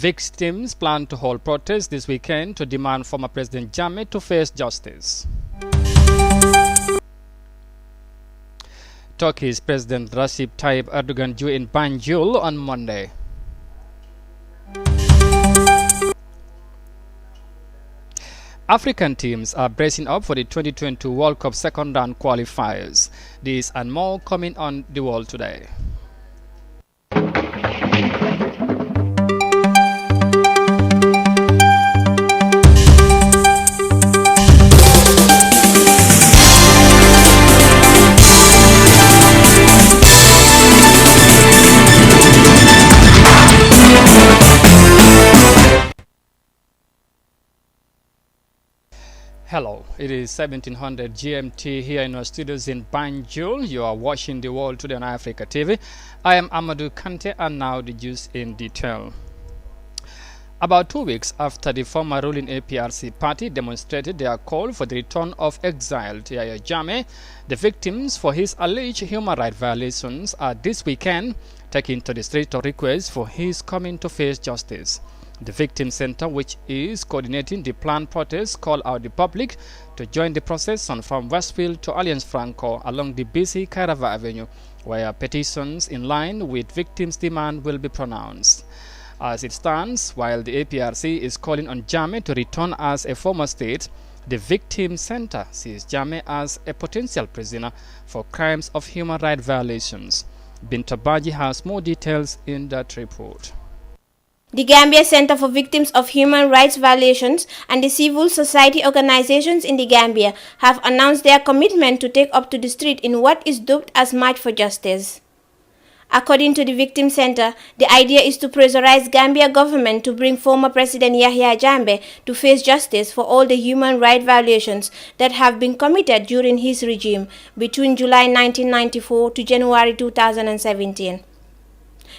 Victims plan to hold protests this weekend to demand former President Jammeh to face justice. Turkey's President Recep Tayyip Erdogan due in Banjul on Monday. African teams are bracing up for the 2022 World Cup second round qualifiers. This and more coming on The World Today. Hello, it is 1700 GMT here in our studios in Banjul. You are watching The World Today on Africa TV. I am Amadou Kante, and now the news in detail. About 2 weeks after the former ruling APRC party demonstrated their call for the return of exiled Yahya Jammeh, the victims for his alleged human rights violations are this weekend taking to the street to request for his coming to face justice. The Victim Center, which is coordinating the planned protest, called out the public to join the procession from Westfield to Alliance Franco along the busy Kairava Avenue, where petitions in line with victims' demand will be pronounced. As it stands, while the APRC is calling on Jammeh to return as a former state, the Victim Center sees Jammeh as a potential prisoner for crimes of human rights violations. Binta Baji has more details in that report. The Gambia Center for Victims of Human Rights Violations and the civil society organizations in the Gambia have announced their commitment to take up to the street in what is dubbed as March for Justice. According to the Victim Center, the idea is to pressurize Gambia government to bring former President Yahya Jammeh to face justice for all the human rights violations that have been committed during his regime between July 1994 to January 2017.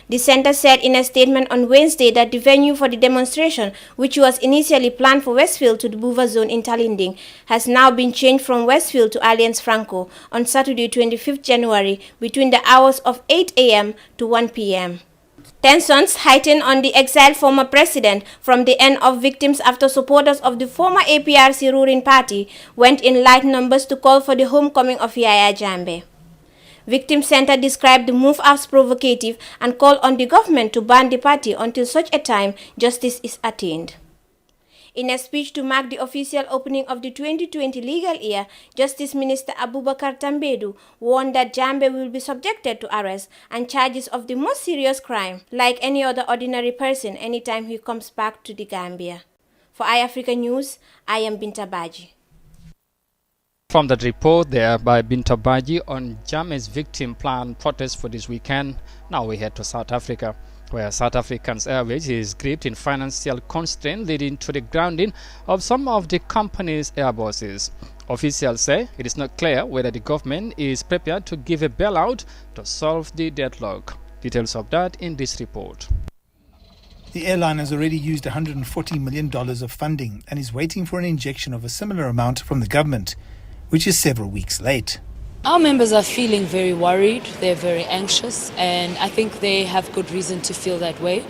The center said in a statement on Wednesday that the venue for the demonstration, which was initially planned for Westfield to the Buva zone in Talinding, has now been changed from Westfield to Alliance Franco on Saturday 25th January between the hours of 8 a.m. to 1 p.m. Tensions heightened on the exiled former president from the end of victims after supporters of the former APRC ruling party went in large numbers to call for the homecoming of Yahya Jammeh. Victim Center described the move as provocative and called on the government to ban the party until such a time justice is attained. In a speech to mark the official opening of the 2020 legal year, Justice Minister Abubakar Tambedu warned that Jammeh will be subjected to arrest and charges of the most serious crime, like any other ordinary person, anytime he comes back to the Gambia. For iAfrica News, I am Binta Baji. From that report there by Binta Baji on Jammeh's victim plan protest for this weekend, now we head to South Africa, where South African Airways is gripped in financial constraint leading to the grounding of some of the company's Airbuses. Officials say it is not clear whether the government is prepared to give a bailout to solve the deadlock. Details of that in this report. The airline has already used $140 million of funding and is waiting for an injection of a similar amount from the government, which is several weeks late. Our members are feeling very worried, they're very anxious, and I think they have good reason to feel that way.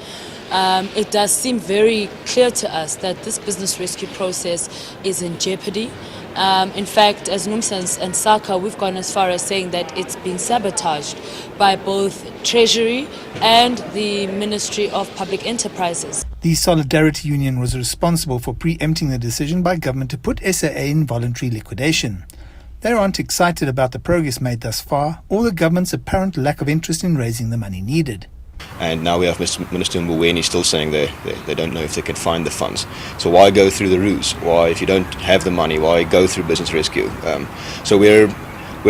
It does seem very clear to us that this business rescue process is in jeopardy. In fact, as NUMSA and SACA, we've gone as far as saying that it's been sabotaged by both Treasury and the Ministry of Public Enterprises. The Solidarity Union was responsible for preempting the decision by government to put SAA in voluntary liquidation. They aren't excited about the progress made thus far or the government's apparent lack of interest in raising the money needed. And now we have Minister Mboweni still saying they don't know if they can find the funds. So why go through the ruse? Why, if you don't have the money, why go through business rescue? So we're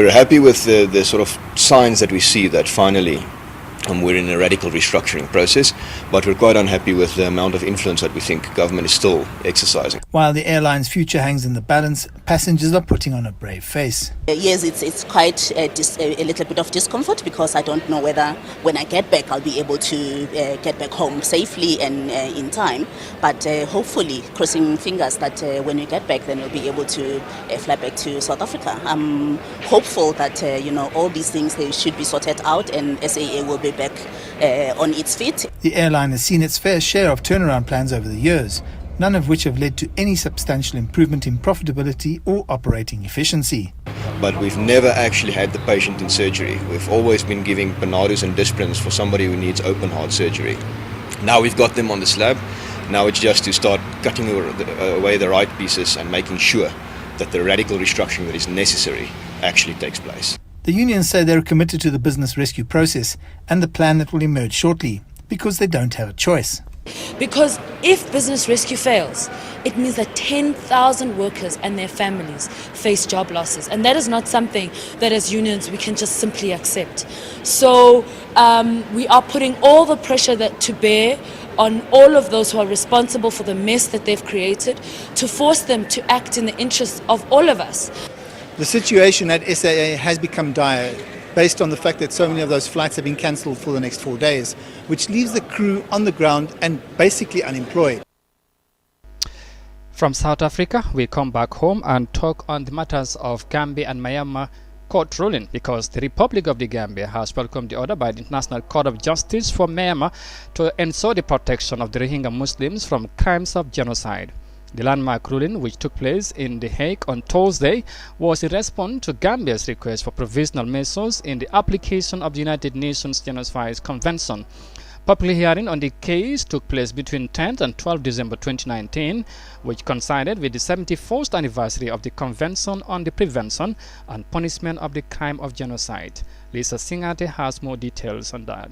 happy with the sort of signs that we see that finally we're in a radical restructuring process, but we're quite unhappy with the amount of influence that we think government is still exercising. While the airline's future hangs in the balance, passengers are putting on a brave face. Yes, it's quite a little bit of discomfort because I don't know whether when I get back I'll be able to get back home safely and in time. But hopefully, crossing fingers that when we get back, then we'll be able to fly back to South Africa. I'm hopeful that all these things they should be sorted out and SAA will be get back on its feet. The airline has seen its fair share of turnaround plans over the years, none of which have led to any substantial improvement in profitability or operating efficiency. But we've never actually had the patient in surgery. We've always been giving Bernardus and Disprins for somebody who needs open heart surgery. Now we've got them on the slab. Now it's just to start cutting away the right pieces and making sure that the radical restructuring that is necessary actually takes place. The unions say they're committed to the business rescue process and the plan that will emerge shortly, because they don't have a choice. Because if business rescue fails, it means that 10,000 workers and their families face job losses. And that is not something that as unions we can just simply accept. So we are putting all the pressure to bear on all of those who are responsible for the mess that they've created, to force them to act in the interests of all of us. The situation at SAA has become dire, based on the fact that so many of those flights have been cancelled for the next 4 days, which leaves the crew on the ground and basically unemployed. From South Africa, we come back home and talk on the matters of Gambia and Myanmar court ruling, because the Republic of the Gambia has welcomed the order by the International Court of Justice for Myanmar to ensure the protection of the Rohingya Muslims from crimes of genocide. The landmark ruling, which took place in The Hague on Thursday, was in response to Gambia's request for provisional measures in the application of the United Nations Genocide Convention. Public hearing on the case took place between 10th and 12th December 2019, which coincided with the 71st anniversary of the Convention on the Prevention and Punishment of the Crime of Genocide. Lisa Singate has more details on that.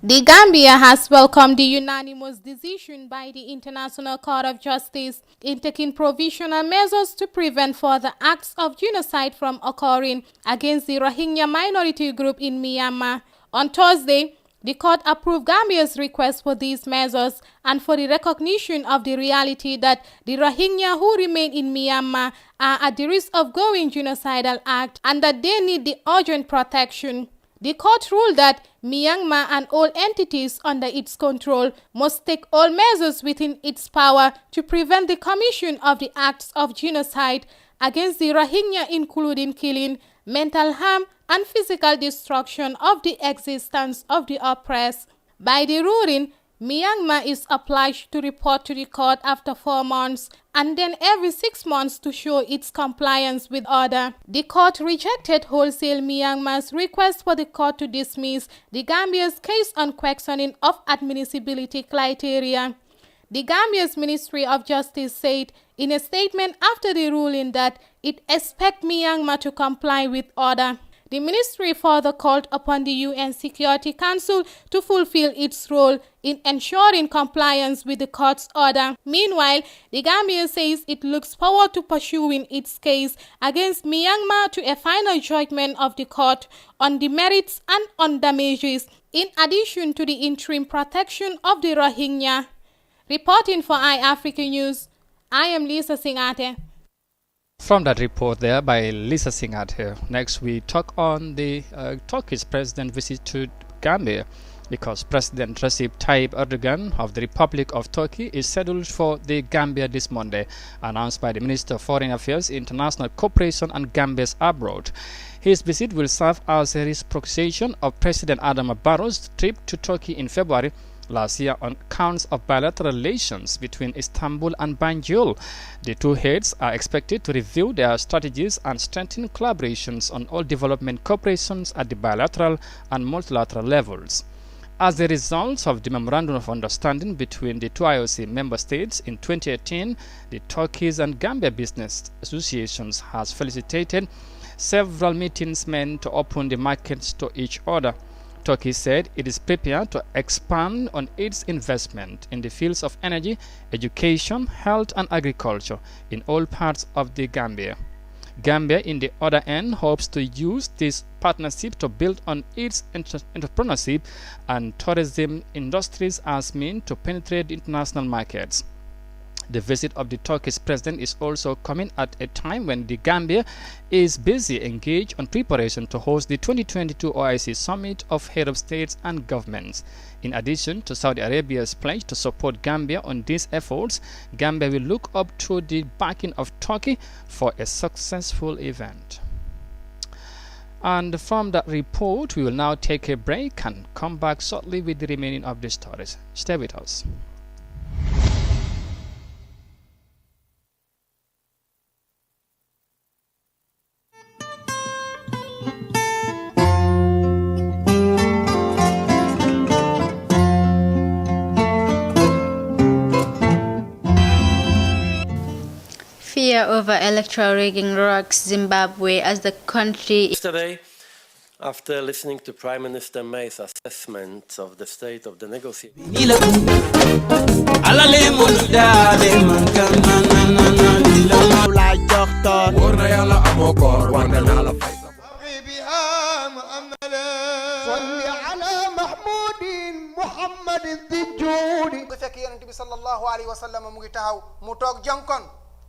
The Gambia has welcomed the unanimous decision by the International Court of Justice in taking provisional measures to prevent further acts of genocide from occurring against the Rohingya minority group in Myanmar. On Thursday, the court approved Gambia's request for these measures and for the recognition of the reality that the Rohingya who remain in Myanmar are at the risk of going genocidal act and that they need the urgent protection. The court ruled that Myanmar and all entities under its control must take all measures within its power to prevent the commission of the acts of genocide against the Rohingya, including killing, mental harm, and physical destruction of the existence of the oppressed. By the ruling, Myanmar is obliged to report to the court after 4 months and then every 6 months to show its compliance with order. The court rejected wholesale Myanmar's request for the court to dismiss the Gambia's case on questioning of admissibility criteria. The Gambia's Ministry of Justice said in a statement after the ruling that it expects Myanmar to comply with order. The ministry further called upon the UN Security Council to fulfill its role in ensuring compliance with the court's order. Meanwhile, the Gambia says it looks forward to pursuing its case against Myanmar to a final judgment of the court on the merits and on damages, in addition to the interim protection of the Rohingya. Reporting for iAfrica News, I am Lisa Singate. From that report there by Lisa Singate. Next, we talk on the Turkish president visit to Gambia, because President Recep Tayyip Erdogan of the Republic of Turkey is scheduled for the Gambia this Monday, announced by the Minister of Foreign Affairs, International Cooperation and Gambia's Abroad. His visit will serve as a reciprocation of President Adama Barrow's trip to Turkey in February last year on accounts of bilateral relations between Istanbul and Banjul. The two heads are expected to review their strategies and strengthen collaborations on all development cooperations at the bilateral and multilateral levels. As a result of the Memorandum of Understanding between the two IOC member states in 2018, the Turkish and Gambia Business Associations has facilitated several meetings meant to open the markets to each other. Turkey said it is prepared to expand on its investment in the fields of energy, education, health and agriculture in all parts of the Gambia. Gambia, in the other end, hopes to use this partnership to build on its entrepreneurship and tourism industries as means to penetrate the international markets. The visit of the Turkish president is also coming at a time when the Gambia is busy engaged on preparation to host the 2022 OIC Summit of Head of States and Governments. In addition to Saudi Arabia's pledge to support Gambia on these efforts, Gambia will look up to the backing of Turkey for a successful event. And from that report, we will now take a break and come back shortly with the remaining of the stories. Stay with us. Fear over electoral rigging rocks Zimbabwe as the country. Yesterday, after listening to Prime Minister May's assessment of the state of the negotiations,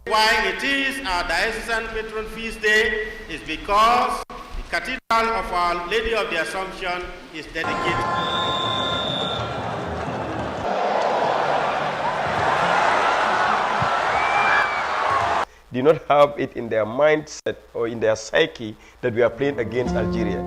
why it is our diocesan patron feast day is because the Cathedral of Our Lady of the Assumption is dedicated. Do not have it in their mindset or in their psyche that we are playing against Algeria.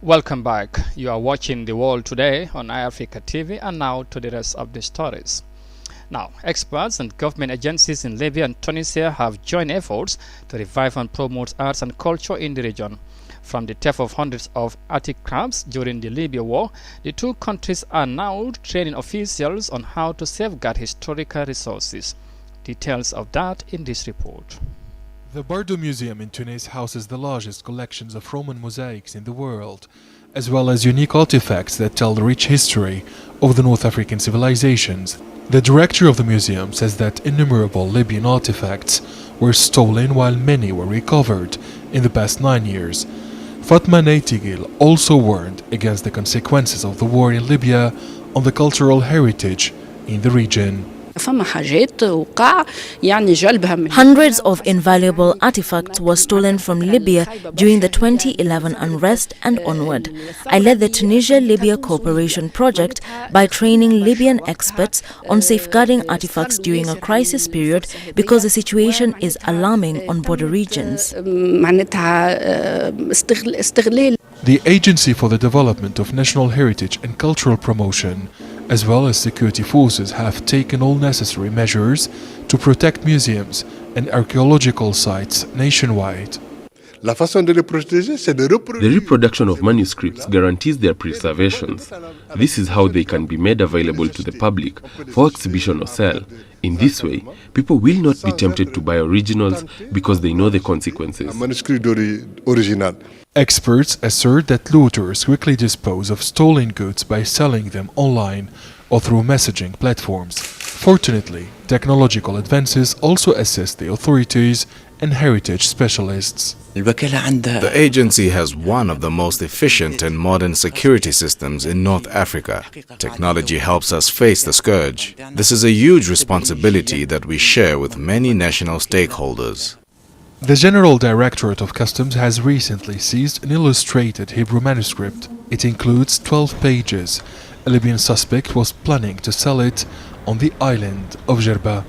Welcome back. You are watching The World Today on iAfrica TV, and now to the rest of the stories. Now, experts and government agencies in Libya and Tunisia have joined efforts to revive and promote arts and culture in the region. From the theft of hundreds of artifacts during the Libya war, the two countries are now training officials on how to safeguard historical resources. Details of that in this report. The Bardo Museum in Tunis houses the largest collections of Roman mosaics in the world, as well as unique artifacts that tell the rich history of the North African civilizations. The director of the museum says that innumerable Libyan artifacts were stolen while many were recovered in the past 9 years. Fatma Neitigil also warned against the consequences of the war in Libya on the cultural heritage in the region. Hundreds of invaluable artifacts were stolen from Libya during the 2011 unrest and onward. I led the Tunisia-Libya Cooperation Project by training Libyan experts on safeguarding artifacts during a crisis period because the situation is alarming on border regions. The Agency for the Development of National Heritage and Cultural Promotion, as well as security forces, have taken all necessary measures to protect museums and archaeological sites nationwide. The reproduction of manuscripts guarantees their preservation. This is how they can be made available to the public for exhibition or sale. In this way, people will not be tempted to buy originals because they know the consequences. Experts assert that looters quickly dispose of stolen goods by selling them online or through messaging platforms. Fortunately, technological advances also assist the authorities and heritage specialists. The agency has one of the most efficient and modern security systems in North Africa. Technology helps us face the scourge. This is a huge responsibility that we share with many national stakeholders. The General Directorate of Customs has recently seized an illustrated Hebrew manuscript. It includes 12 pages. A Libyan suspect was planning to sell it on the island of Jerba.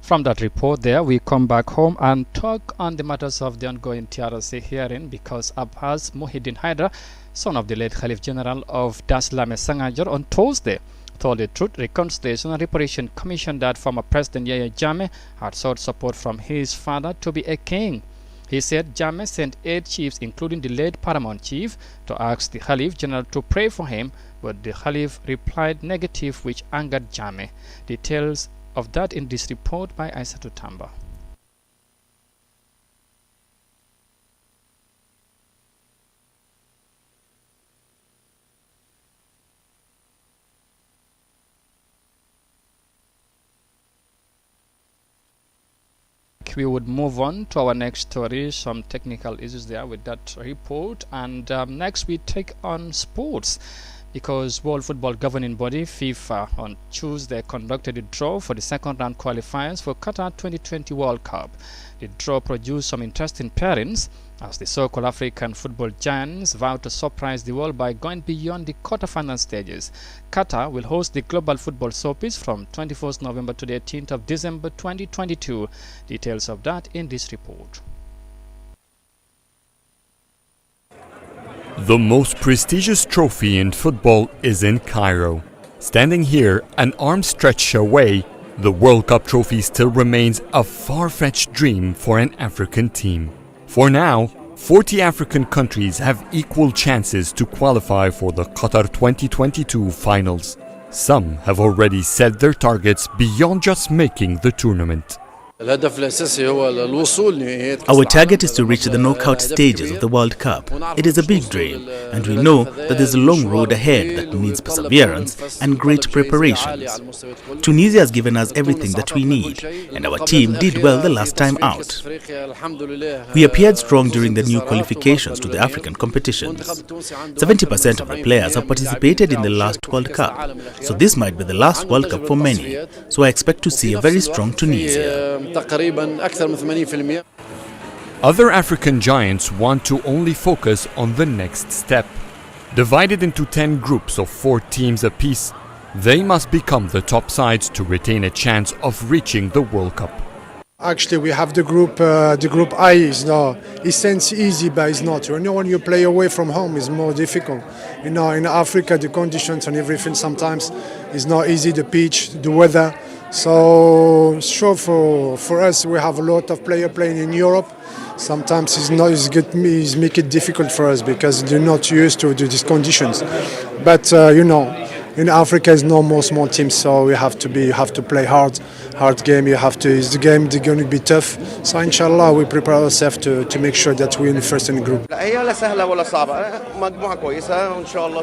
From that report there, we come back home and talk on the matters of the ongoing TRRC hearing, because Abbas Muhyiddin Haidar, son of the late Khalif General of Daslame Sangajar, on Thursday told the Truth, Reconciliation and Reparation Commission that former President Yahya Jammeh had sought support from his father to be a king. He said Jammeh sent 8 chiefs, including the late Paramount Chief, to ask the Khalif General to pray for him, but the Khalif replied negative, which angered Jammeh. Details of that in this report by Aissatou Tamba. We would move on to our next story. Some technical issues there with that report, and next we take on sports, because World Football Governing Body FIFA on Tuesday conducted a draw for the second round qualifiers for Qatar 2020 World Cup. The draw produced some interesting pairings as the so-called African football giants vow to surprise the world by going beyond the quarter-final stages. Qatar will host the Global Football Showpiece from 21st November to the 18th of December 2022. Details of that in this report. The most prestigious trophy in football is in Cairo. Standing here, an arm's stretch away, the World Cup trophy still remains a far-fetched dream for an African team. For now, 40 African countries have equal chances to qualify for the Qatar 2022 finals. Some have already set their targets beyond just making the tournament. Our target is to reach the knockout stages of the World Cup. It is a big dream, and we know that there's a long road ahead that needs perseverance and great preparations. Tunisia has given us everything that we need, and our team did well the last time out. We appeared strong during the new qualifications to the African competitions. 70% of the players have participated in the last World Cup, so this might be the last World Cup for many, so I expect to see a very strong Tunisia. Other African giants want to only focus on the next step. Divided into 10 groups of 4 teams apiece, they must become the top sides to retain a chance of reaching the World Cup. Actually, we have the group I it seems easy, but it's not. When you play away from home, it's more difficult. In Africa, the conditions and everything sometimes is not easy, the pitch, the weather. So sure, for us, we have a lot of players playing in Europe. Sometimes it's make it difficult for us because they're not used to these conditions. But in Africa is no more small teams, so we have to play hard game. The game is going to be tough. So inshallah, we prepare ourselves to make sure that we're in the first in the group.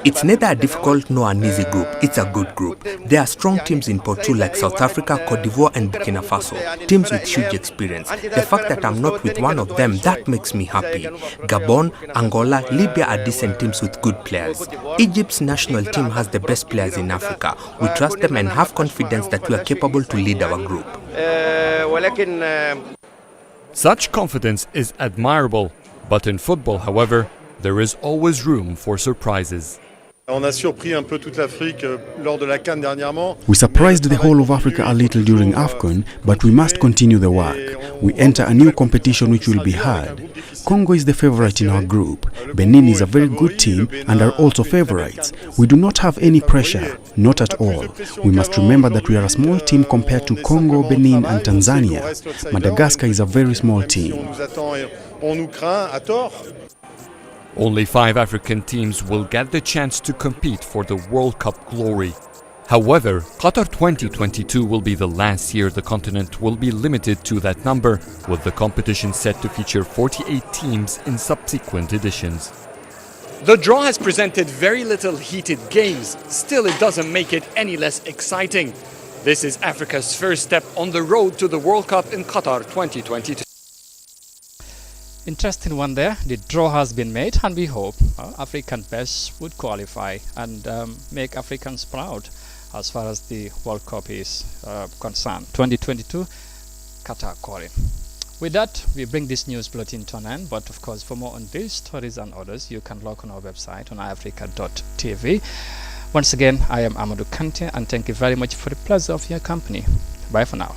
It's neither a difficult nor an easy group. It's a good group. There are strong teams in Pot 2 like South Africa, Cote d'Ivoire and Burkina Faso. Teams with huge experience. The fact that I'm not with one of them, that makes me happy. Gabon, Angola, Libya are decent teams with good players. Egypt's national team has the best players in Africa. We trust them and have confidence that we are capable to lead our group. Such confidence is admirable, but in football, however, there is always room for surprises. We surprised the whole of Africa a little during AFCON, but we must continue the work. We enter a new competition which will be hard. Congo is the favorite in our group. Benin is a very good team and are also favorites. We do not have any pressure, not at all. We must remember that we are a small team compared to Congo, Benin and Tanzania. Madagascar is a very small team. Only 5 African teams will get the chance to compete for the World Cup glory. However, Qatar 2022 will be the last year the continent will be limited to that number, with the competition set to feature 48 teams in subsequent editions. The draw has presented very little heated games. Still, it doesn't make it any less exciting. This is Africa's first step on the road to the World Cup in Qatar 2022. Interesting one there. The draw has been made, and we hope African best would qualify and make Africans proud as far as the World Cup is concerned. 2022, Qatar calling. With that, we bring this news bulletin to an end. But of course, for more on these stories and others, you can log on our website on iafrica.tv. Once again, I am Amadou Kante, and thank you very much for the pleasure of your company. Bye for now.